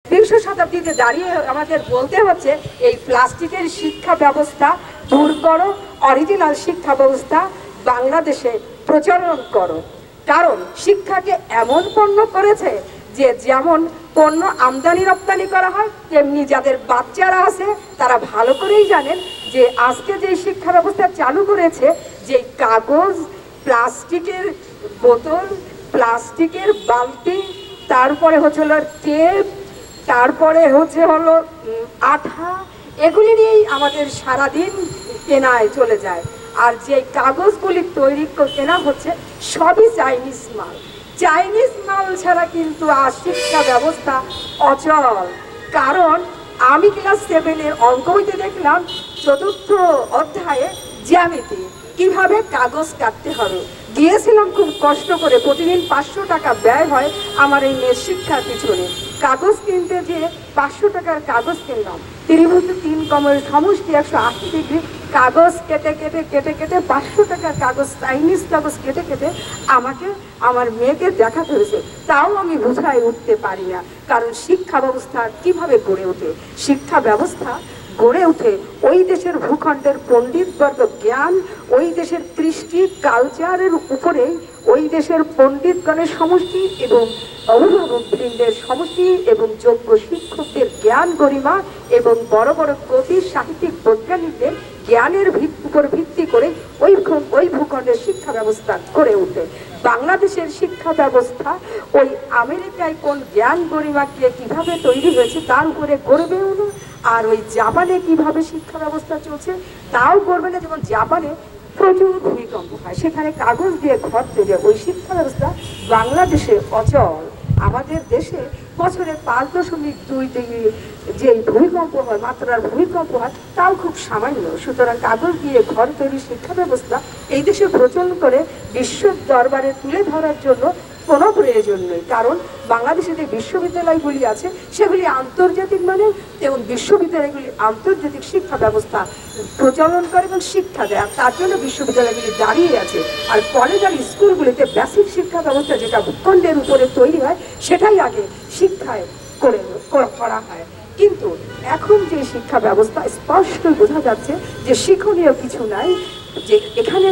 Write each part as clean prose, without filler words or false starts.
বিংশ শতাব্দীতে দাঁড়িয়ে আমাদের বলতে হচ্ছে এই প্লাস্টিকের শিক্ষা ব্যবস্থা দূর করো, অরিজিনাল শিক্ষা ব্যবস্থা বাংলাদেশে প্রচলন করো। কারণ শিক্ষাকে এমন পণ্য করেছে যে যেমন পণ্য আমদানি রপ্তানি করা হয়, তেমনি যাদের বাচ্চারা আছে তারা ভালো করেই জানেন যে আজকে যে শিক্ষা ব্যবস্থা চালু করেছে, যে কাগজ, প্লাস্টিকের বোতল, প্লাস্টিকের বালতি, তারপরে হচ্ছে হলো টেপ, তারপরে হলো আঠা, এগুলি নিয়েই আমাদের সারাদিন কেনায় চলে যায়। আর যে কাগজগুলি তৈরি কেনা হচ্ছে সবই চাইনিজ মাল। চাইনিজ মাল ছাড়া কিন্তু আর শিক্ষা ব্যবস্থা অচল। কারণ আমি ক্লাস 7-এর অঙ্ক বইতে দেখলাম 4র্থ অধ্যায়ে জ্যামিতি কিভাবে কাগজ কাটতে হবে, গিয়েছিলাম খুব কষ্ট করে, প্রতিদিন 500 টাকা ব্যয় হয় আমার এই মেয়ের শিক্ষার পিছনে। কাগজ কিনতে যেয়ে 500 টাকার কাগজ কিনলাম, ত্রিভুজ 3 কমের সমষ্টি 180 ডিগ্রি কাগজ কেটে কেটে কেটে কেটে 500 টাকার কাগজ, চাইনিজ কাগজ কেটে কেটে আমাকে আমার মেয়েকে দেখাতে হয়েছে। তাও আমি বুঝাই উঠতে পারি না। কারণ শিক্ষা ব্যবস্থা কিভাবে গড়ে ওঠে? শিক্ষা ব্যবস্থা গড়ে ওঠে ওই দেশের ভূখণ্ডের পণ্ডিতবর্গ জ্ঞান, ওই দেশের কৃষ্টি কালচারের উপরেই ওই দেশের পণ্ডিতগণের সমষ্টি এবং অভিভাবকবৃন্দের সমষ্টি এবং যোগ্য শিক্ষকদের জ্ঞান গরিমা এবং বড় বড় কবি, সাহিত্যিক, বৈজ্ঞানিকদের জ্ঞানের উপর ভিত্তি করে ওই ভূখণ্ডের শিক্ষা ব্যবস্থা গড়ে ওঠে। বাংলাদেশের শিক্ষা ব্যবস্থা ওই আমেরিকায় কোন জ্ঞান গরিমাকে কিভাবে তৈরি হয়েছে তার উপরে গড়বেও না, আর ওই জাপানে কিভাবে শিক্ষা ব্যবস্থা চলছে তাও করবে না। যেমন জাপানে প্রচুর ভূমিকম্প হয়, সেখানে কাগজ দিয়ে ঘর তৈরি, ওই শিক্ষা ব্যবস্থা বাংলাদেশে অচল। আমাদের দেশে বছরে 5.2 ডিগ্রি যে ভূমিকম্প হয়, মাত্রার ভূমিকম্প হয়, তাও খুব সামান্য। সুতরাং কাগজ দিয়ে ঘর তৈরি শিক্ষা ব্যবস্থা এই দেশে প্রচলন করে বিশ্ব দরবারে তুলে ধরার জন্য কোনো প্রয়োজন নেই। কারণ বাংলাদেশে যে বিশ্ববিদ্যালয়গুলি আছে সেগুলি আন্তর্জাতিক মানের, এবং বিশ্ববিদ্যালয়গুলি আন্তর্জাতিক শিক্ষা ব্যবস্থা প্রচলন করে এবং শিক্ষা দেয়, আর তার জন্য বিশ্ববিদ্যালয়গুলি দাঁড়িয়ে আছে। আর কলেজ আর স্কুলগুলিতে বেসিক শিক্ষা ব্যবস্থা যেটা ভূখণ্ডের উপরে তৈরি হয় সেটাই আগে শিক্ষায় করা হয়। কিন্তু এখন যে শিক্ষা ব্যবস্থা স্পষ্ট বোঝা যাচ্ছে যে শিক্ষণীয় কিছু নাই। যে এখানে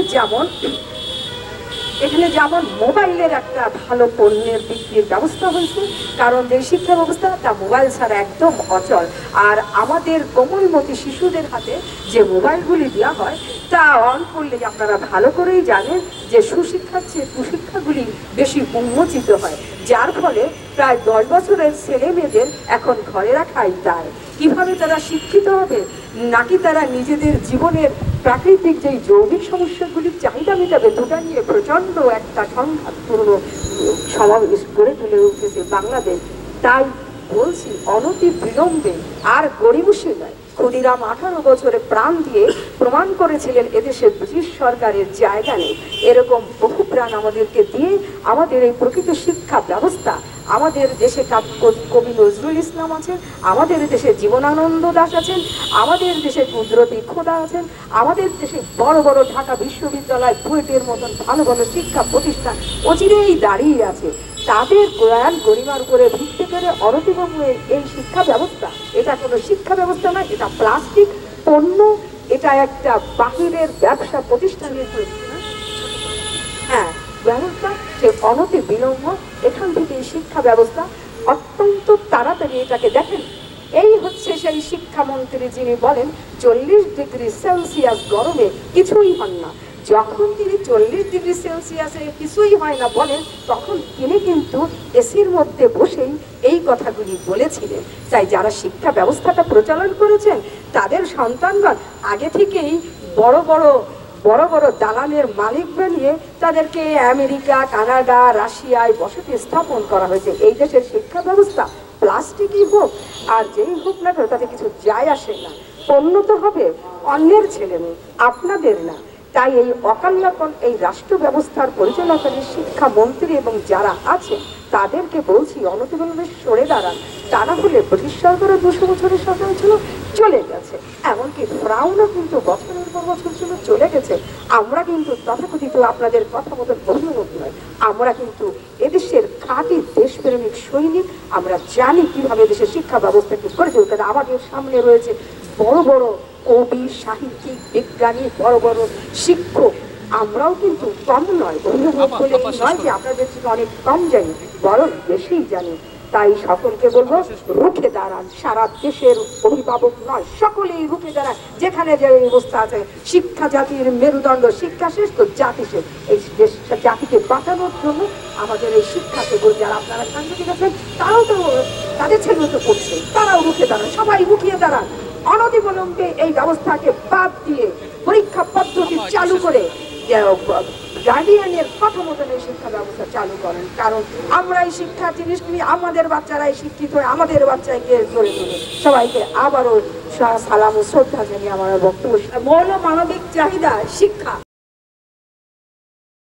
যেমন মোবাইলের একটা ভালো পণ্যের বিক্রির ব্যবস্থা হয়েছে, কারণ যে শিক্ষা ব্যবস্থা তা মোবাইল ছাড়া একদম অচল। আর আমাদের কোমলমতি শিশুদের হাতে যে মোবাইলগুলি দেওয়া হয় তা অন করলে আপনারা ভালো করেই জানেন যে সুশিক্ষার চেয়ে কুশিক্ষাগুলি বেশি উন্মোচিত হয়, যার ফলে প্রায় 10 বছরের ছেলে মেয়েদের এখন ঘরে রাখাই দায়। কিভাবে তারা শিক্ষিত হবে, নাকি তারা নিজেদের জীবনের প্রাকৃতিক যেই যৌগিক সমস্যাগুলির চাহিদা মেটাবে, দুটা নিয়ে প্রচণ্ড একটা সংঘাতপূর্ণ সমাবেশ গড়ে তুলে উঠেছে বাংলাদেশ। তাই বলছি অনতি বিলম্বে আর গরিবসী নয়, ক্ষুদিরাম 18 বছরে প্রাণ দিয়ে প্রমাণ করেছিলেন এদেশের ব্রিটিশ সরকারের জায়গা নেই। এরকম বহু প্রাণ আমাদেরকে দিয়ে আমাদের এই প্রকৃত শিক্ষা ব্যবস্থা, আমাদের দেশে কবি নজরুল ইসলাম আছেন, আমাদের দেশে জীবনানন্দ দাশ আছেন, আমাদের দেশে কুদরতি খোদা আছেন, আমাদের দেশে বড় বড় ঢাকা বিশ্ববিদ্যালয়, বুয়েটের মতন ভালো ভালো শিক্ষা প্রতিষ্ঠান অচিরেই দাঁড়িয়ে আছে। তাদের জ্ঞান গরিমার উপরে ভিত্তি করে অনতিবিলম্বে এই শিক্ষা ব্যবস্থা, এটা কোনো শিক্ষা ব্যবস্থা নয়, এটা প্লাস্টিক পণ্য, এটা একটা বাহিরের ব্যবসা প্রতিষ্ঠানের ব্যবস্থা। সে অনতি বিলম্ব এখান থেকে শিক্ষা ব্যবস্থা অত্যন্ত তাড়াতাড়ি এটাকে দেখেন। এই হচ্ছে সেই শিক্ষামন্ত্রী যিনি বলেন 40 ডিগ্রি সেলসিয়াস গরমে কিছুই হন না। যখন তিনি 40 ডিগ্রি সেলসিয়াসে কিছুই হয় না বলেন, তখন তিনি কিন্তু এসির মধ্যে বসেই এই কথাগুলি বলেছিলেন। তাই যারা শিক্ষা ব্যবস্থাটা প্রচলন করেছেন তাদের সন্তানগণ আগে থেকেই বড় বড় দালানের মালিক বানিয়ে তাদেরকে আমেরিকা, কানাডা, রাশিয়ায় বসতি স্থাপন করা হয়েছে। এই দেশের শিক্ষা ব্যবস্থা প্লাস্টিকই হোক আর যেই হোক না তাতে কিছু যায় আসে না। পণ্য তো হবে অন্যের ছেলে মেয়ে, আপনাদের না। তাই এই অকাল্যাপন এই রাষ্ট্র ব্যবস্থার পরিচালনাকারী শিক্ষামন্ত্রী এবং যারা আছে তাদেরকে বলছি অনতিবিলম্বে সরে দাঁড়ান। তা না হলে ব্রিটিশ সরকারও 200 বছরের সরকার ছিল, চলে গেছে, এমনকি ফ্রাউনও কিন্তু বছরের পর বছর ছিল, চলে গেছে। আমরা কিন্তু তথাকথিত আপনাদের কথা মতন অভিনব নয়, আমরা কিন্তু এদেশের খাঁটি দেশ দেশপ্রেমিক সৈনিক, আমরা জানি কিভাবে দেশের শিক্ষা ব্যবস্থাকে করে তুলতে হবে। আমাদের সামনে রয়েছে বড় বড় কবি, সাহিত্যিক, বিজ্ঞানী, বড় বড় শিক্ষক। আমরাও কিন্তু কম নয়, অভিভাবক বলে এই নয় যে আপনাদের থেকে অনেক কম জানি, বরং বেশিই জানি। তাই সকলকে বলবো রুখে দাঁড়ান। সারা দেশের অভিভাবক নয়, সকলেই রুখে দাঁড়ান। যেখানে যে অবস্থা আছে, শিক্ষা জাতির মেরুদণ্ড, শিক্ষা শেষ তো জাতি শেষ। এই জাতিকে বাঁচানোর জন্য আমাদের এই শিক্ষাকে বল, যারা আপনারা সাংবাদিক আছেন তারাও তো তাদের ছেলে তো করছে, তারাও রুখে দাঁড়ান, সবাই রুখিয়ে দাঁড়ান। অনতিবিলম্বে এই ব্যবস্থাকে বাদ দিয়ে পরীক্ষা পদ্ধতি চালু করে গার্ডিয়ানের কথা মতন এই শিক্ষা ব্যবস্থা চালু করেন। কারণ আমরা এই শিক্ষা জিনিসগুলি, আমাদের বাচ্চারাই শিক্ষিত হয়ে আমাদের বাচ্চাকে গড়ে তোলে। সবাইকে আবারও সালাম ও শ্রদ্ধা জানিয়ে আমার বক্তব্য। মৌল মানবিক চাহিদা শিক্ষা।